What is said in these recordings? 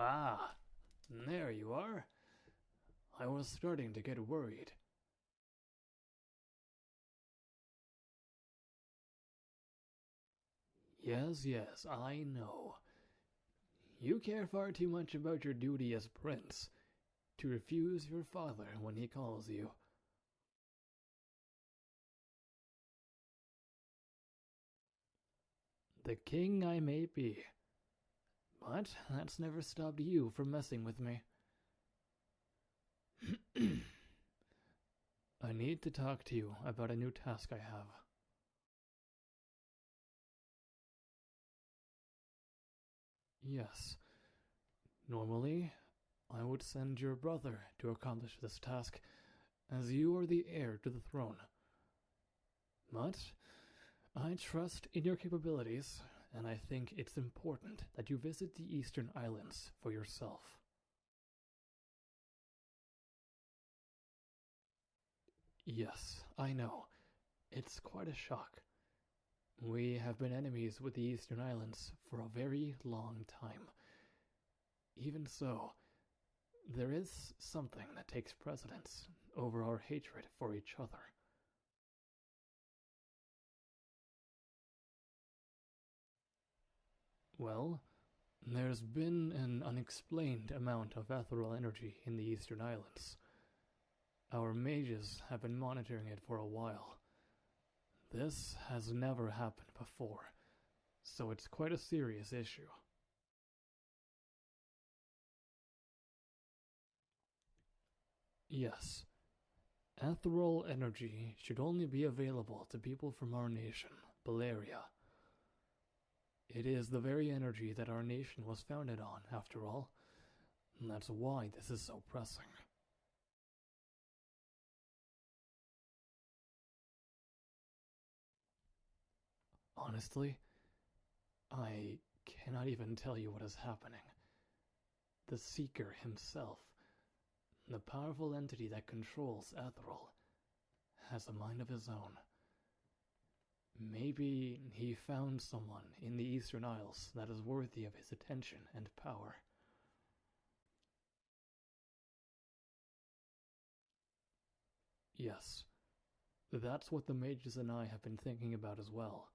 Ah, there you are. I was starting to get worried. Yes, I know. You care far too much about your duty as prince to refuse your father when he calls you. The king I may be, but that's never stopped you from messing with me. I need to talk to you about a new task I have. Yes. Normally, I would send your brother to accomplish this task, as you are the heir to the throne. But I trust in your capabilities, and I think it's important that you visit the Eastern Islands for yourself. Yes, I know. It's quite a shock. We have been enemies with the Eastern Islands for a very long time. Even so, there is something that takes precedence over our hatred for each other. Well, there's been an unexplained amount of ethereal energy in the Eastern Islands. Our mages have been monitoring it for a while. This has never happened before, so it's quite a serious issue. Yes, ethereal energy should only be available to people from our nation, Baleria. It is the very energy that our nation was founded on, after all, and that's why this is so pressing. Honestly, I cannot even tell you what is happening. The Seeker himself, the powerful entity that controls Ezrel, has a mind of his own. Maybe he found someone in the Eastern Isles that is worthy of his attention and power. Yes, that's what the mages and I have been thinking about as well.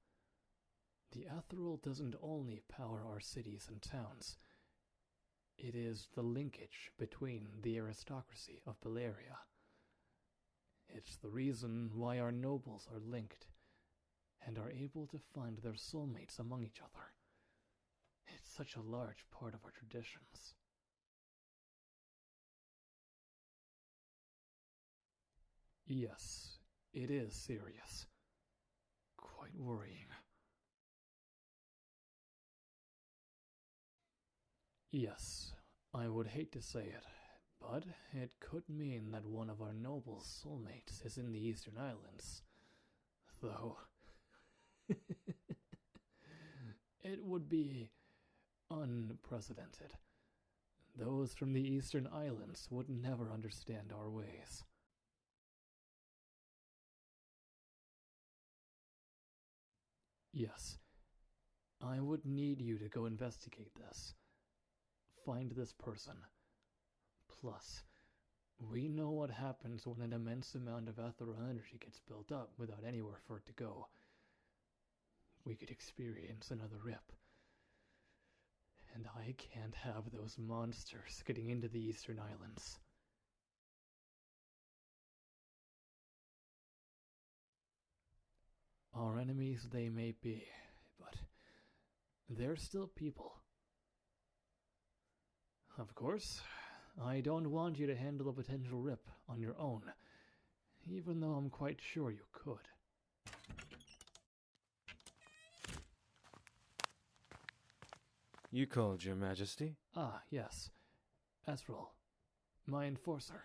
The Ezrel doesn't only power our cities and towns. It is the linkage between the aristocracy of Baleria. It's the reason why our nobles are linked and are able to find their soulmates among each other. It's such a large part of our traditions. Yes, it is serious. Quite worrying. Yes, I would hate to say it, but it could mean that one of our nobles' soulmates is in the Eastern Islands. Though, it would be unprecedented. Those from the Eastern Islands would never understand our ways. Yes, I would need you to go investigate this. Find this person. Plus, we know what happens when an immense amount of ethereal energy gets built up without anywhere for it to go. We could experience another rip. And I can't have those monsters getting into the Eastern Islands. Our enemies they may be, but they're still people. Of course, I don't want you to handle a potential rip on your own, even though I'm quite sure you could. You called, Your Majesty? Ah, yes. Ezrel, my enforcer.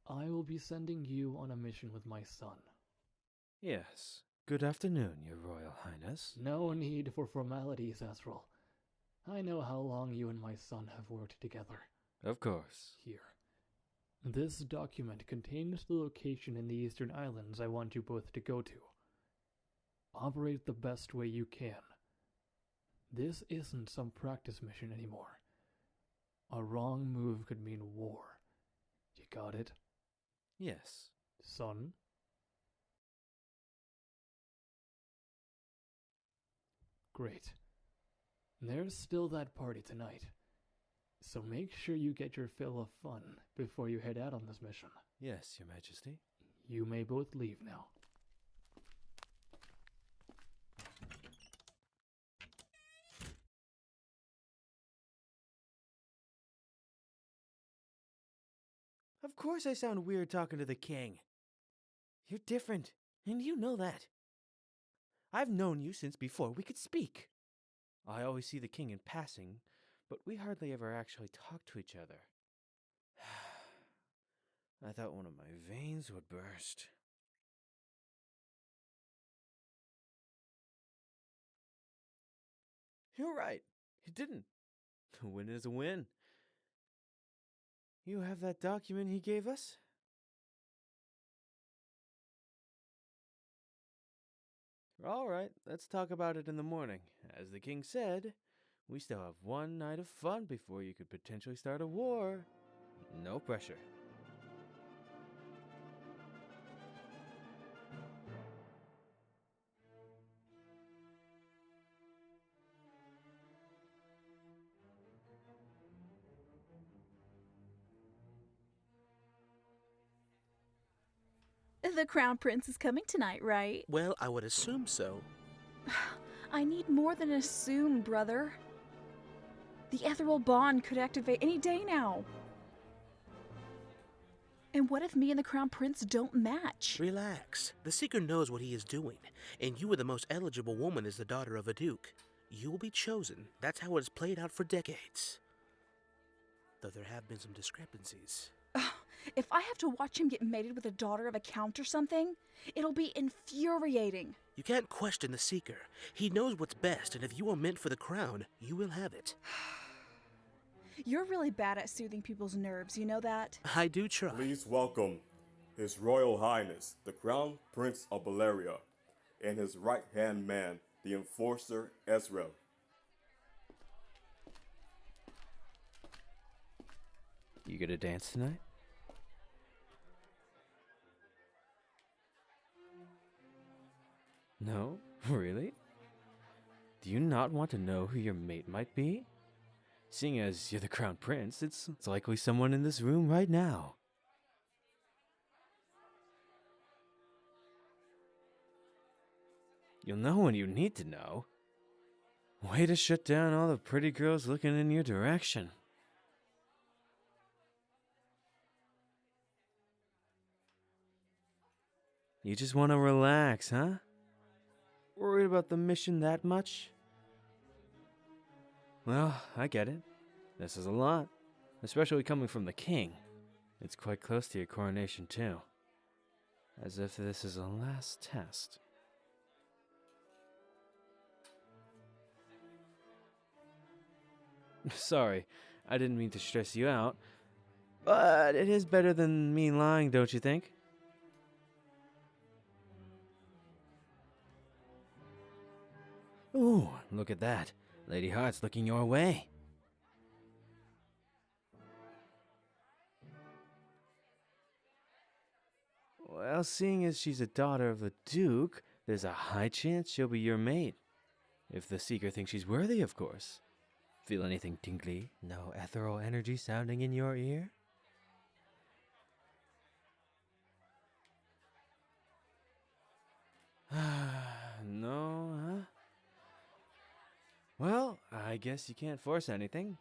I will be sending you on a mission with my son. Yes. Good afternoon, Your Royal Highness. No need for formalities, Ezrel. I know how long you and my son have worked together. Of course. Here. This document contains the location in the Eastern Islands I want you both to go to. Operate the best way you can. This isn't some practice mission anymore. A wrong move could mean war. You got it, Yes. son? Great. There's still that party tonight. So make sure you get your fill of fun before you head out on this mission. Yes, Your Majesty. You may both leave now. Of course I sound weird talking to the king. You're different, and you know that. I've known you since before we could speak. I always see the king in passing, but we hardly ever actually talk to each other. I thought one of my veins would burst. You're right. It didn't. A win is a win. You have that document he gave us? All right, let's talk about it in the morning. As the king said, we still have one night of fun before you could potentially start a war. No pressure. The Crown Prince is coming tonight, right? Well, I would assume so. I need more than assume, brother. The ethereal bond could activate any day now. And what if me and the Crown Prince don't match? Relax. The Seeker knows what he is doing, and you are the most eligible woman as the daughter of a duke. You will be chosen. That's how it has played out for decades. Though there have been some discrepancies. If I have to watch him get mated with a daughter of a count or something, it'll be infuriating. You can't question the Seeker. He knows what's best, and if you are meant for the crown, you will have it. You're really bad at soothing people's nerves, you know that? I do try. Please welcome His Royal Highness, the Crown Prince of Valeria, and his right-hand man, the Enforcer Ezrel. You gonna dance tonight? No? Really? Do you not want to know who your mate might be? Seeing as you're the Crown Prince, it's likely someone in this room right now. You'll know when you need to know. Way to shut down all the pretty girls looking in your direction. You just want to relax, huh? Worried about the mission that much? Well, I get it. This is a lot, especially coming from the king. It's quite close to your coronation, too. As if this is a last test. Sorry, I didn't mean to stress you out, but it is better than me lying, don't you think? Ooh, look at that. Lady Hart's looking your way. Well, seeing as she's a daughter of a duke, there's a high chance she'll be your mate. If the Seeker thinks she's worthy, of course. Feel anything tingly? No ethereal energy sounding in your ear? No, huh? Well, I guess you can't force anything.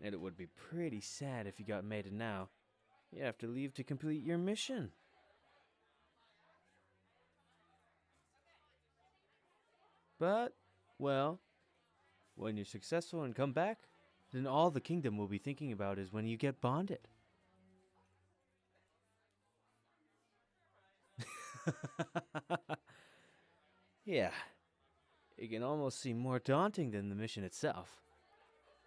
And it would be pretty sad if you got mated now. You have to leave to complete your mission. But, well, when you're successful and come back, then all the kingdom will be thinking about is when you get bonded. Yeah, it can almost seem more daunting than the mission itself.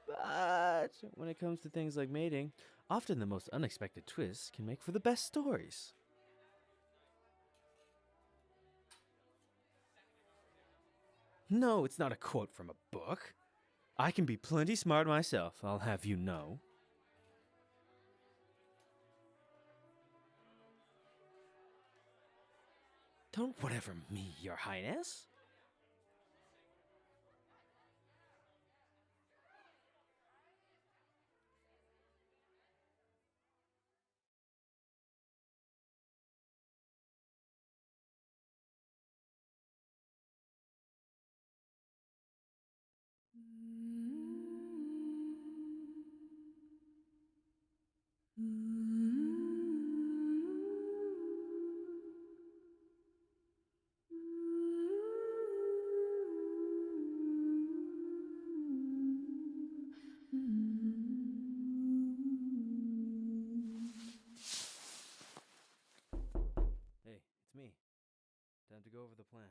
But when it comes to things like mating, often the most unexpected twists can make for the best stories. No, it's not a quote from a book. I can be plenty smart myself, I'll have you know. Don't whatever me, Your Highness. Hey, it's me. Time to go over the plan.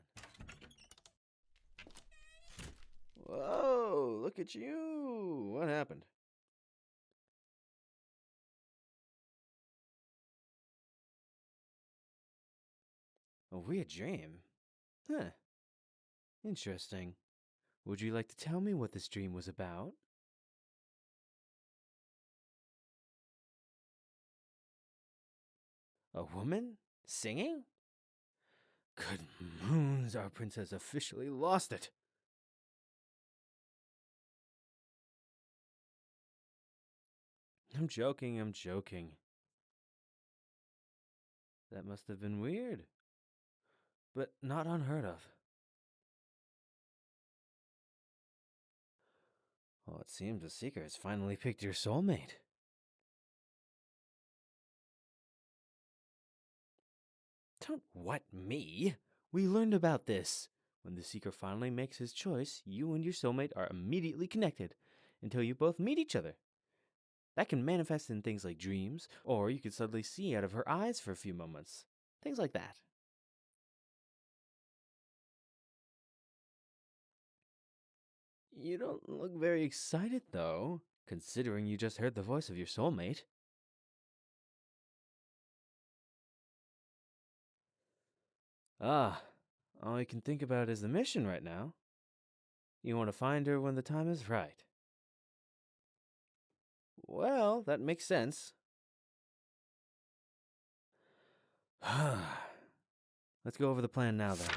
Whoa, look at you. What happened? A weird dream? Huh. Interesting. Would you like to tell me what this dream was about? A woman? Singing? Good moons, our princess officially lost it. I'm joking. That must have been weird. But not unheard of. Well, it seems the Seeker has finally picked your soulmate. Don't what me? We learned about this. When the Seeker finally makes his choice, you and your soulmate are immediately connected until you both meet each other. That can manifest in things like dreams, or you could suddenly see out of her eyes for a few moments. Things like that. You don't look very excited, though, considering you just heard the voice of your soulmate. Ah, all I can think about is the mission right now. You want to find her when the time is right. Well, that makes sense. Let's go over the plan now, then.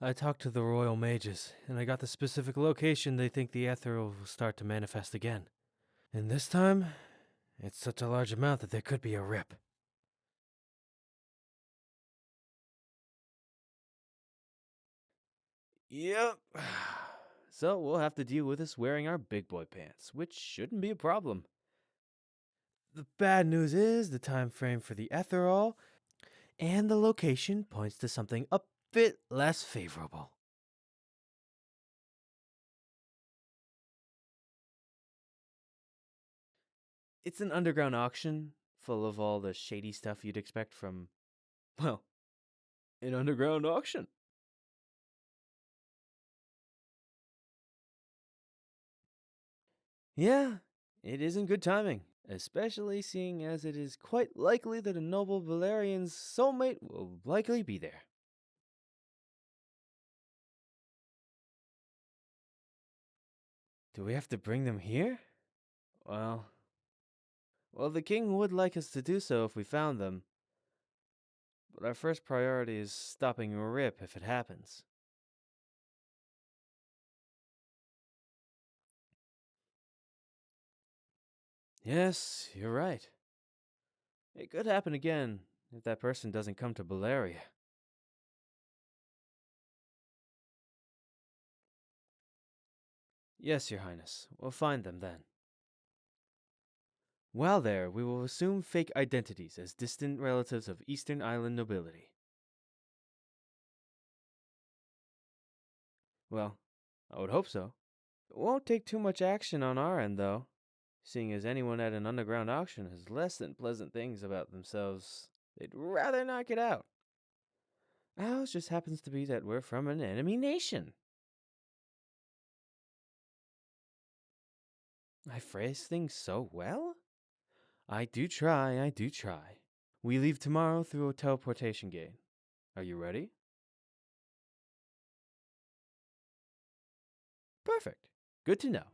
I talked to the royal mages, and I got the specific location they think the Ezrel will start to manifest again. And this time, it's such a large amount that there could be a rip. Yep. So we'll have to deal with this wearing our big boy pants, which shouldn't be a problem. The bad news is the time frame for the Ezrel and the location points to something a bit less favorable. It's an underground auction full of all the shady stuff you'd expect from, well, an underground auction. Yeah, it isn't good timing, especially seeing as it is quite likely that a noble Valerian's soulmate will likely be there. Do we have to bring them here? Well, the king would like us to do so if we found them. But our first priority is stopping a rip if it happens. Yes, you're right. It could happen again if that person doesn't come to Baleria. Yes, Your Highness. We'll find them then. While there, we will assume fake identities as distant relatives of Eastern Island nobility. Well, I would hope so. It won't take too much action on our end, though, seeing as anyone at an underground auction has less than pleasant things about themselves. They'd rather not get out. Ours just happens to be that we're from an enemy nation. I phrase things so well? I do try. We leave tomorrow through a teleportation gate. Are you ready? Perfect. Good to know.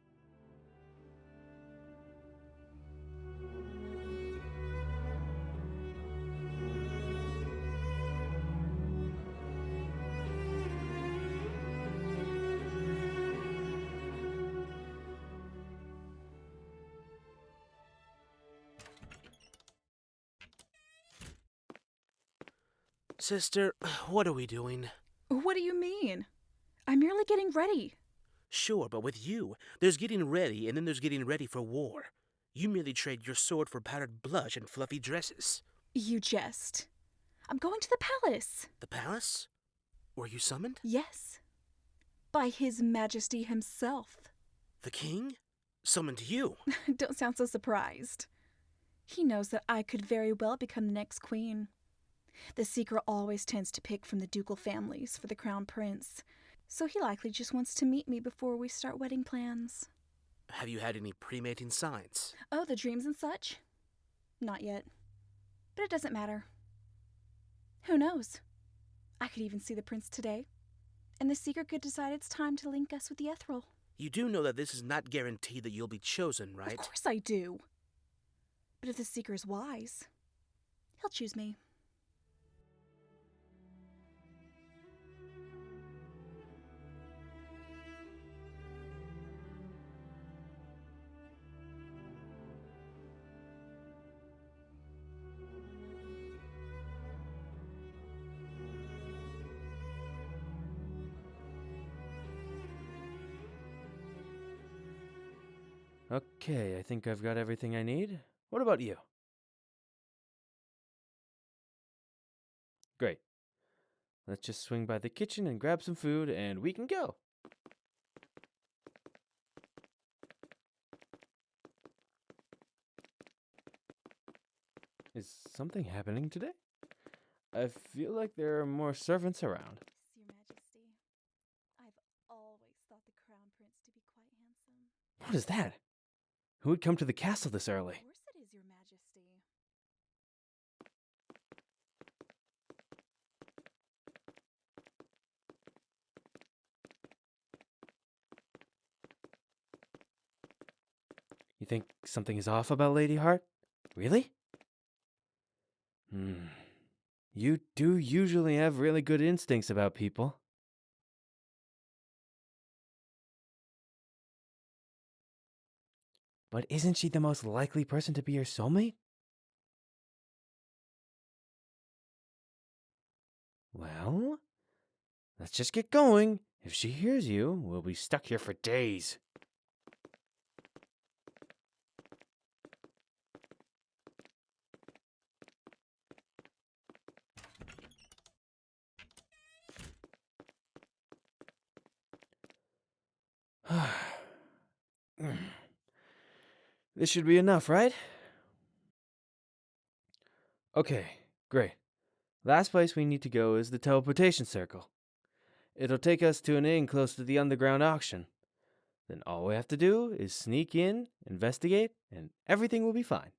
Sister, what are we doing? What do you mean? I'm merely getting ready. Sure, but with you, there's getting ready and then there's getting ready for war. You merely trade your sword for powdered blush and fluffy dresses. You jest. I'm going to the palace. The palace? Were you summoned? Yes. By His Majesty himself. The king? Summoned you? Don't sound so surprised. He knows that I could very well become the next queen. The Seeker always tends to pick from the ducal families for the crown prince, so he likely just wants to meet me before we start wedding plans. Have you had any pre-mating signs? Oh, the dreams and such? Not yet. But it doesn't matter. Who knows? I could even see the prince today, and the Seeker could decide it's time to link us with the Ezrel. You do know that this is not guaranteed that you'll be chosen, right? Of course I do. But if the Seeker is wise, he'll choose me. Okay, I think I've got everything I need. What about you? Great. Let's just swing by the kitchen and grab some food, and we can go. Is something happening today? I feel like there are more servants around. Your Majesty, I've always thought the crown prince to be quite handsome. What is that? Who would come to the castle this early? Of course it is, Your Majesty. You think something is off about Lady Hart? Really? You do usually have really good instincts about people. But isn't she the most likely person to be your soulmate? Well, let's just get going. If she hears you, we'll be stuck here for days. This should be enough, right? Okay, great. Last place we need to go is the teleportation circle. It'll take us to an inn close to the underground auction. Then all we have to do is sneak in, investigate, and everything will be fine.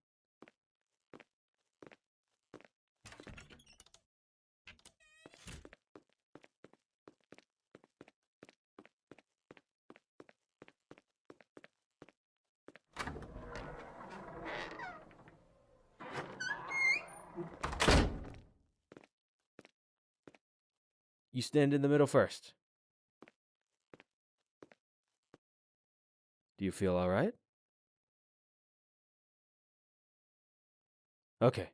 You stand in the middle first. Do you feel all right? Okay.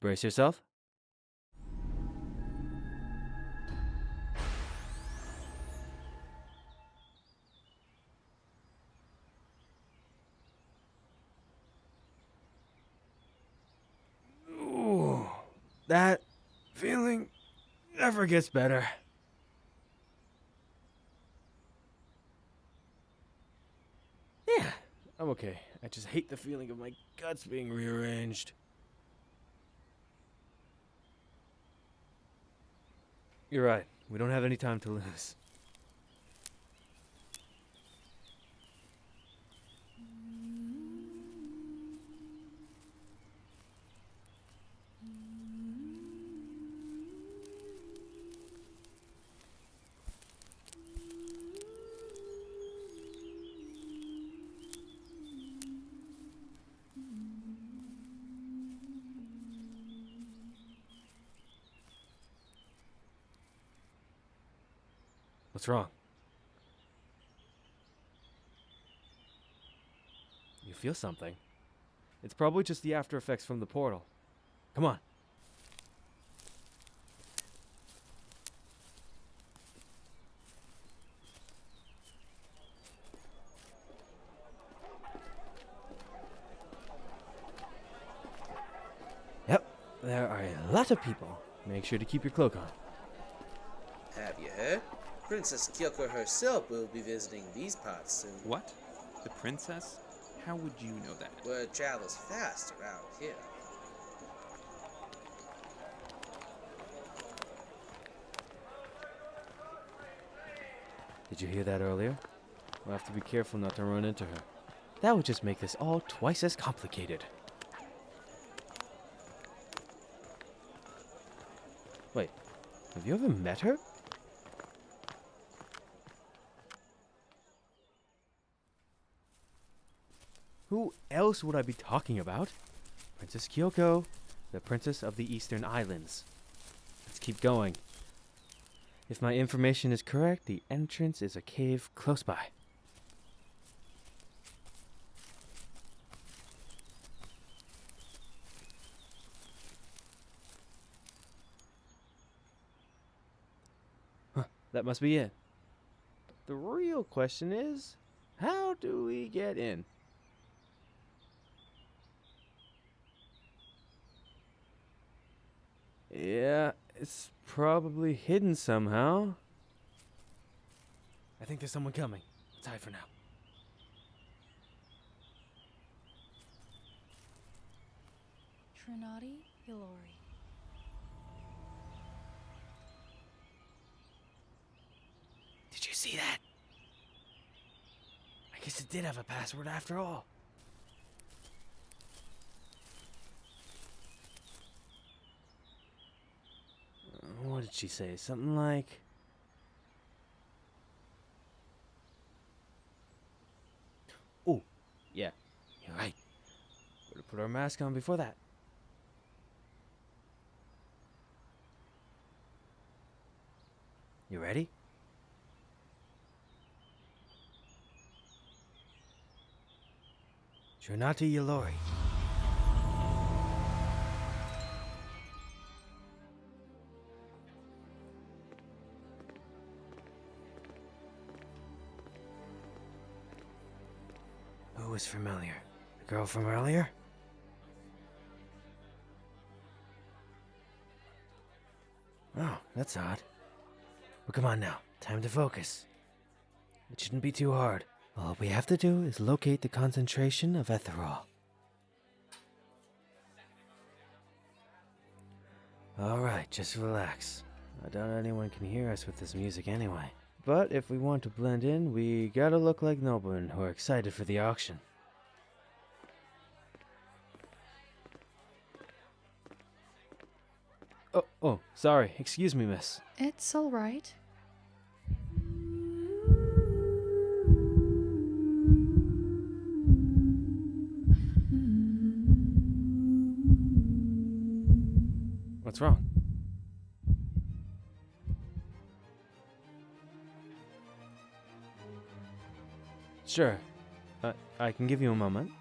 Brace yourself. Ooh, that feeling never gets better. Yeah, I'm okay. I just hate the feeling of my guts being rearranged. You're right. We don't have any time to lose. What's wrong? You feel something? It's probably just the after effects from the portal. Come on, there are a lot of people. Make sure to keep your cloak on. Have you heard? Princess KIYOKO herself will be visiting these parts soon. What? The princess? How would you know that? Word travels fast around here. Did you hear that earlier? We'll have to be careful not to run into her. That would just make this all twice as complicated. Wait, have you ever met her? Who else would I be talking about? Princess KIYOKO, the Princess of the Eastern Islands. Let's keep going. If my information is correct, the entrance is a cave close by. Huh, that must be it. The real question is, how do we get in? Yeah, it's probably hidden somehow. I think there's someone coming. Let's hide for now. Yolori. Did you see that? I guess it did have a password after all. What did she say? Something like... Oh, yeah, you're right. Better put our mask on before that. You ready? Trinati Yolori. Who is familiar? The girl from earlier? Oh, that's odd. Well, come on now. Time to focus. It shouldn't be too hard. All we have to do is locate the concentration of Ezrel. Alright, just relax. I doubt anyone can hear us with this music anyway. But if we want to blend in, we gotta look like noblemen who are excited for the auction. Oh, sorry. Excuse me, miss. It's all right. What's wrong? Sure. I can give you a moment.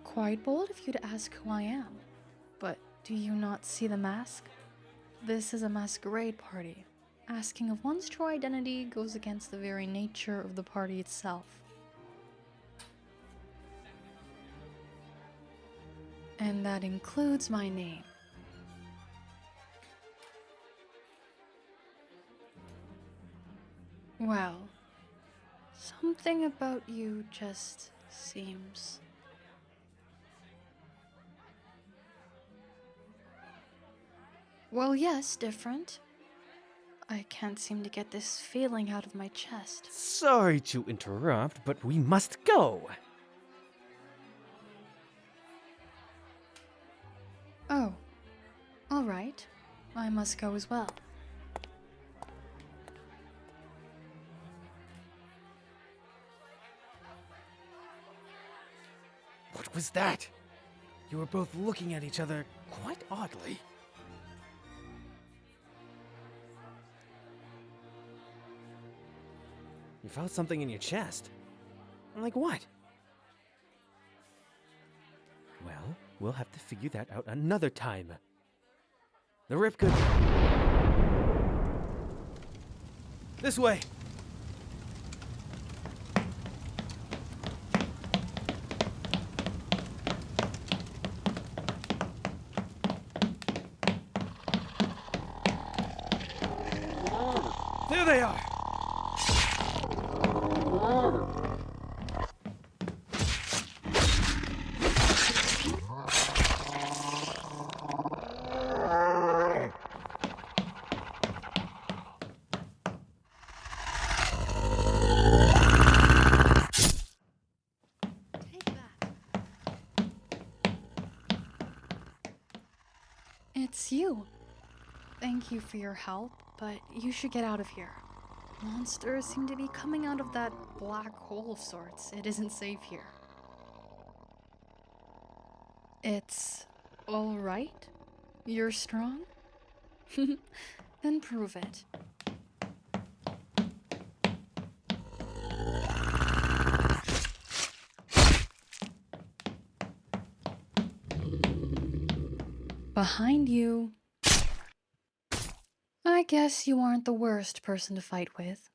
Quite bold of you to ask who I am. But do you not see the mask? This is a masquerade party. Asking of one's true identity goes against the very nature of the party itself. And that includes my name. Well, something about you just seems... Well, yes, different. I can't seem to get this feeling out of my chest. Sorry to interrupt, but we must go. Oh, all right. I must go as well. What was that? You were both looking at each other quite oddly. You felt something in your chest. Like what? Well, we'll have to figure that out another time. The rip could... This way! There they are! Take that. It's you. Thank you for your help, but you should get out of here. Monsters seem to be coming out of that black hole of sorts. It isn't safe here. It's all right? You're strong? Then prove it. Behind you. I guess you aren't the worst person to fight with.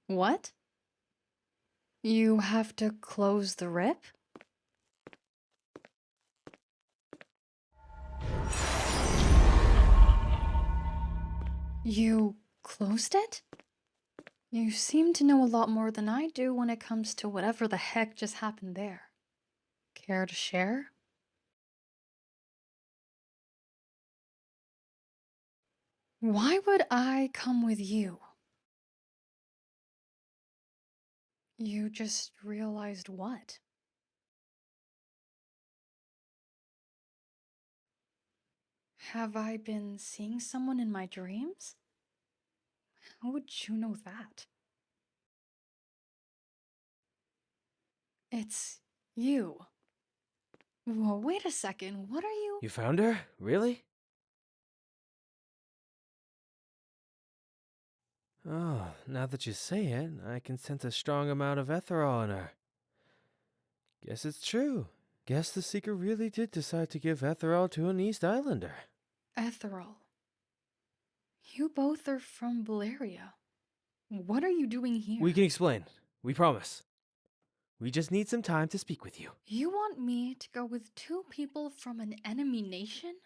What? You have to close the rip? You closed it? You seem to know a lot more than I do when it comes to whatever the heck just happened there. Care to share? Why would I come with you? You just realized what? Have I been seeing someone in my dreams? How would you know that? It's you. Whoa, wait a second, what are you? You found her? Really? Oh, now that you say it, I can sense a strong amount of Ezrel in her. Guess it's true. Guess the Seeker really did decide to give Ezrel to an East Islander. Ezrel. You both are from Valeria. What are you doing here? We can explain. We promise. We just need some time to speak with you. You want me to go with two people from an enemy nation?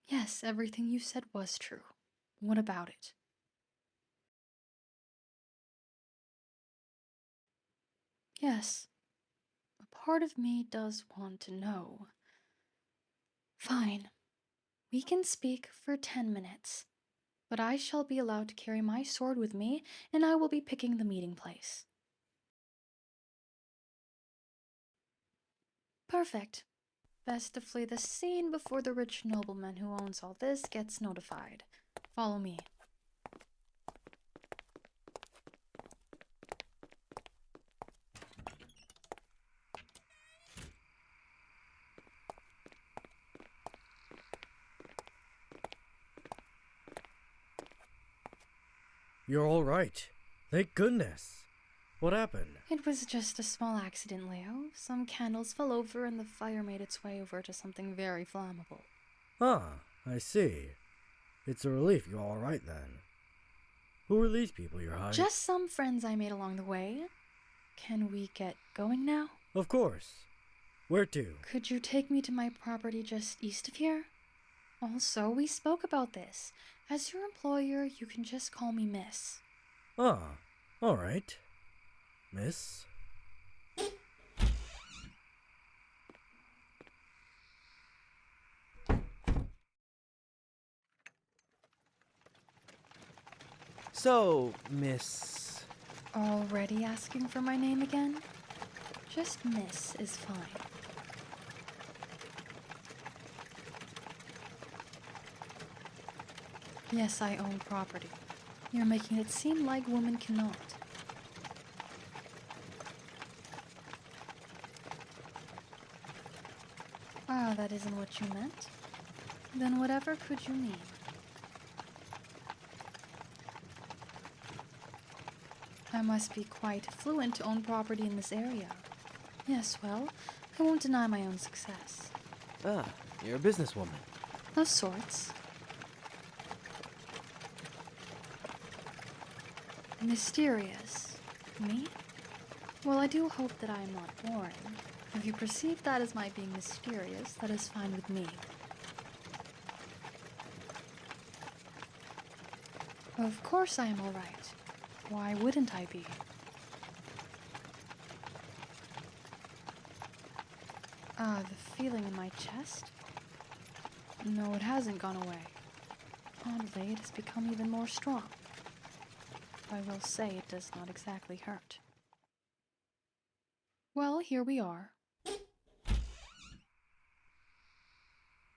Yes, everything you said was true. What about it? Yes, a part of me does want to know. Fine. We can speak for 10 minutes. But I shall be allowed to carry my sword with me, and I will be picking the meeting place. Perfect. Best to flee the scene before the rich nobleman who owns all this gets notified. Follow me. You're all right. Thank goodness. What happened? It was just a small accident, Leo. Some candles fell over and the fire made its way over to something very flammable. Ah, I see. It's a relief you're all right then. Who are these people you're hiring? Just some friends I made along the way. Can we get going now? Of course. Where to? Could you take me to my property just east of here? Also, we spoke about this. As your employer, you can just call me Miss. Ah, all right. Miss? So, Miss... Already asking for my name again? Just Miss is fine. Yes, I own property. You're making it seem like women cannot. Ah, that isn't what you meant? Then whatever could you mean? I must be quite fluent to own property in this area. Yes, well, I won't deny my own success. Ah, you're a businesswoman. Of sorts. Mysterious. Me? Well, I do hope that I am not boring. If you perceive that as my being mysterious, that is fine with me. Of course I am all right. Why wouldn't I be? The feeling in my chest? No, it hasn't gone away. Oddly, it has become even more strong. I will say it does not exactly hurt. Well, here we are.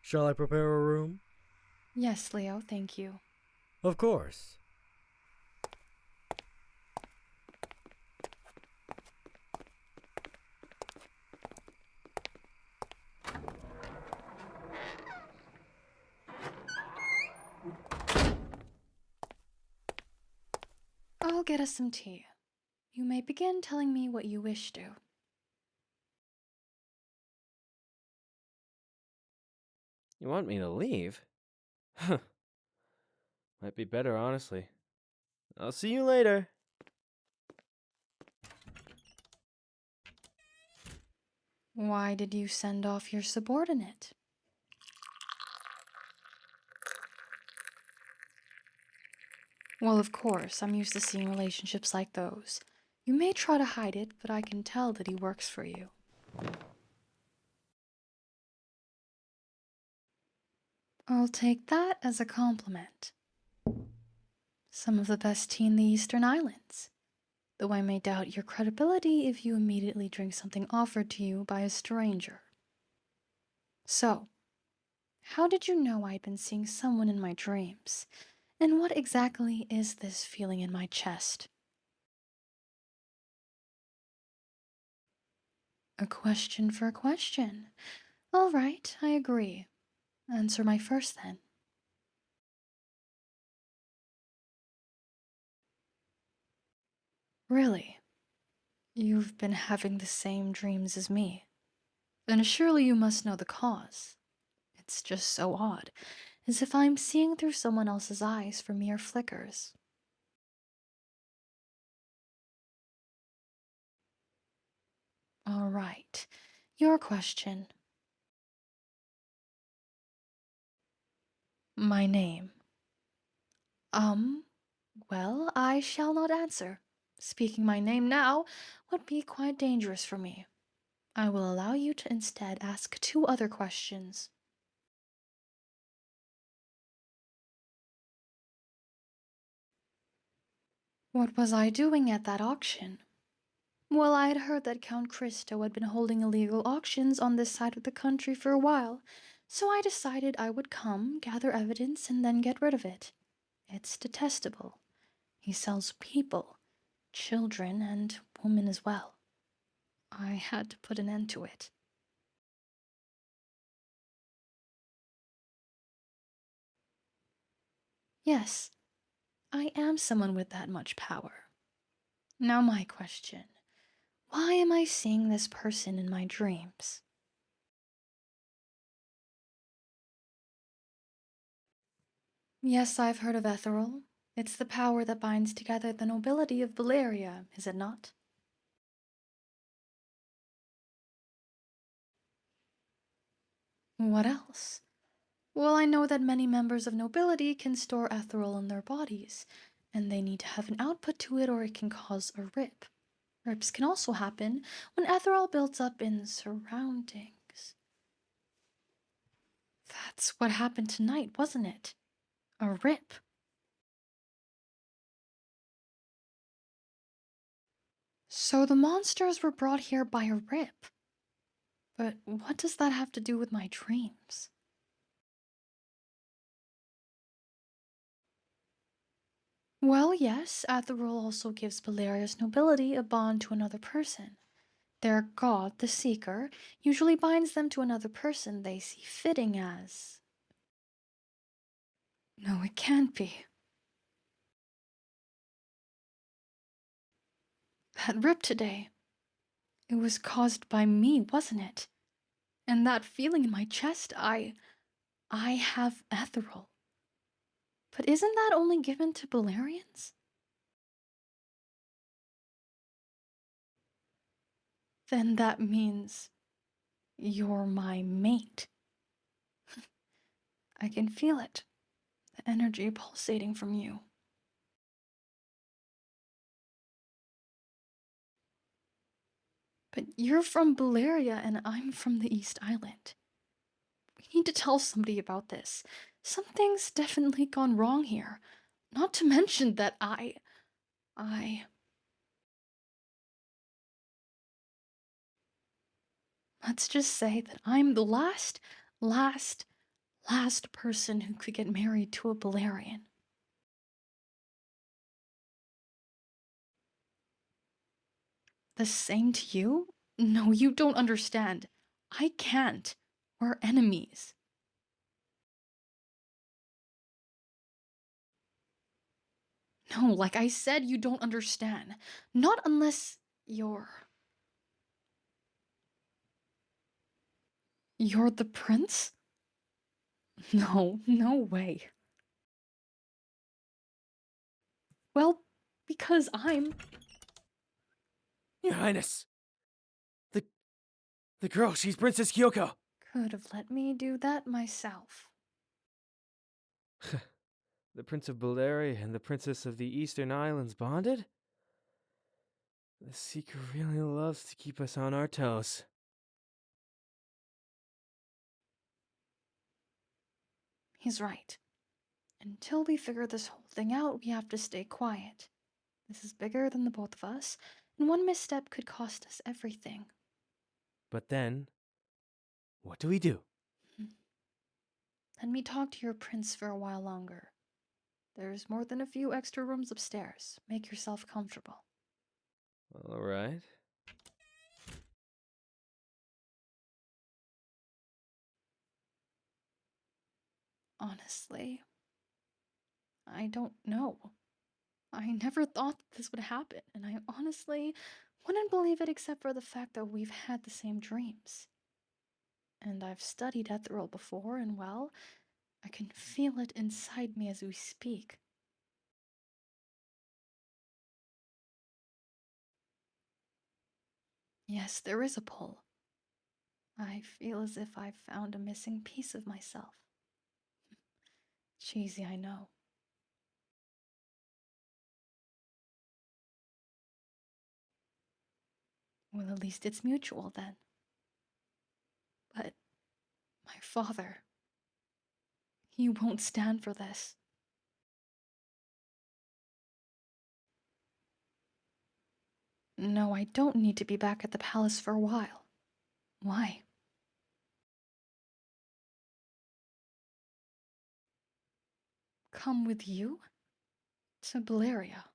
Shall I prepare a room? Yes, Leo, thank you. Of course. I'll get us some tea. You may begin telling me what you wish to. You want me to leave? Huh. Might be better, honestly. I'll see you later. Why did you send off your subordinate? Well, of course, I'm used to seeing relationships like those. You may try to hide it, but I can tell that he works for you. I'll take that as a compliment. Some of the best tea in the Eastern Islands. Though I may doubt your credibility if you immediately drink something offered to you by a stranger. So, how did you know I'd been seeing someone in my dreams? And what exactly is this feeling in my chest? A question for a question. All right, I agree. Answer my first then. Really? You've been having the same dreams as me. Then surely you must know the cause. It's just so odd, as if I'm seeing through someone else's eyes for mere flickers. All right, your question. My name. Well, I shall not answer. Speaking my name now would be quite dangerous for me. I will allow you to instead ask 2 other questions. What was I doing at that auction? Well, I had heard that Count Christo had been holding illegal auctions on this side of the country for a while, so I decided I would come, gather evidence, and then get rid of it. It's detestable. He sells people, children, and women as well. I had to put an end to it. Yes, I am someone with that much power. Now my question. Why am I seeing this person in my dreams? Yes, I've heard of Ezrel. It's the power that binds together the nobility of Valeria, is it not? What else? Well, I know that many members of nobility can store Ezrel in their bodies, and they need to have an output to it or it can cause a rip. Rips can also happen when Ezrel builds up in surroundings. That's what happened tonight, wasn't it? A rip. So the monsters were brought here by a rip. But what does that have to do with my dreams? Well, yes, Ezrel also gives Valeria's nobility a bond to another person. Their god, the Seeker, usually binds them to another person they see fitting as. No, it can't be. That rip today. It was caused by me, wasn't it? And that feeling in my chest, I have Ezrel. But isn't that only given to Balerians? Then that means You're my mate. I can feel it. The energy pulsating from you. But you're from Baleria and I'm from the East Island. We need to tell somebody about this. Something's definitely gone wrong here. Not to mention that Let's just say that I'm the last person who could get married to a Balerian. The same to you? No, you don't understand. I can't. We're enemies. No, like I said, you don't understand. Not unless you're the prince? No, no way. Well, because I'm... Your Highness! The girl, she's Princess Kyoko! Could have let me do that myself. The Prince of Baleria and the Princess of the Eastern Islands bonded? The Seeker really loves to keep us on our toes. He's right. Until we figure this whole thing out, we have to stay quiet. This is bigger than the both of us, and one misstep could cost us everything. But then, what do we do? Let me talk to your prince for a while longer. There's more than a few extra rooms upstairs. Make yourself comfortable. All right. Honestly, I don't know. I never thought this would happen, and I honestly wouldn't believe it except for the fact that we've had the same dreams. And I've studied Ezrel before, and well, I can feel it inside me as we speak. Yes, there is a pull. I feel as if I've found a missing piece of myself. Cheesy, I know. Well, at least it's mutual then. But my father, he won't stand for this. No, I don't need to be back at the palace for a while. Why? Come with you? To Baleria.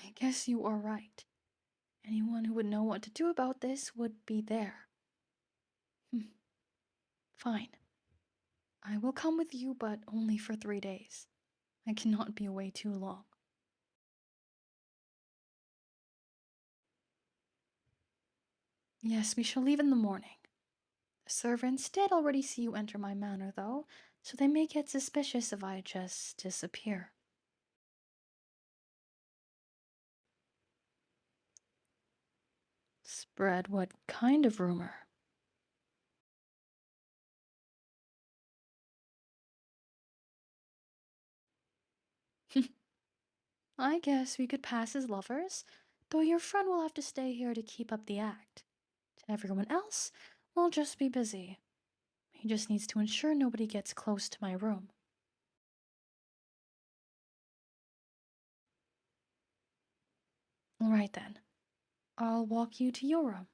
I guess you are right. Anyone who would know what to do about this would be there. Fine. I will come with you, but only for 3 days. I cannot be away too long. Yes, we shall leave in the morning. The servants did already see you enter my manor, though, so they may get suspicious if I just disappear. Spread what kind of rumor? I guess we could pass as lovers, though your friend will have to stay here to keep up the act. To everyone else, we'll just be busy. He just needs to ensure nobody gets close to my room. All right then. I'll walk you to your room.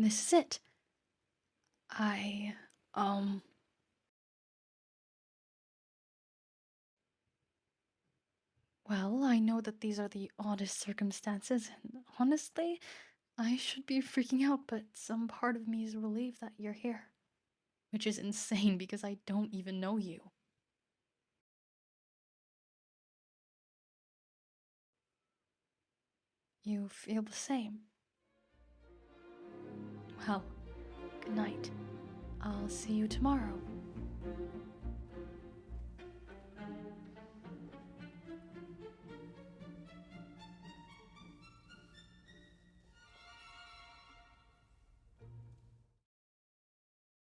This is it. Well, I know that these are the oddest circumstances, and honestly, I should be freaking out, but some part of me is relieved that you're here. Which is insane because I don't even know you. you feel the same. Well, good night. I'll see you tomorrow.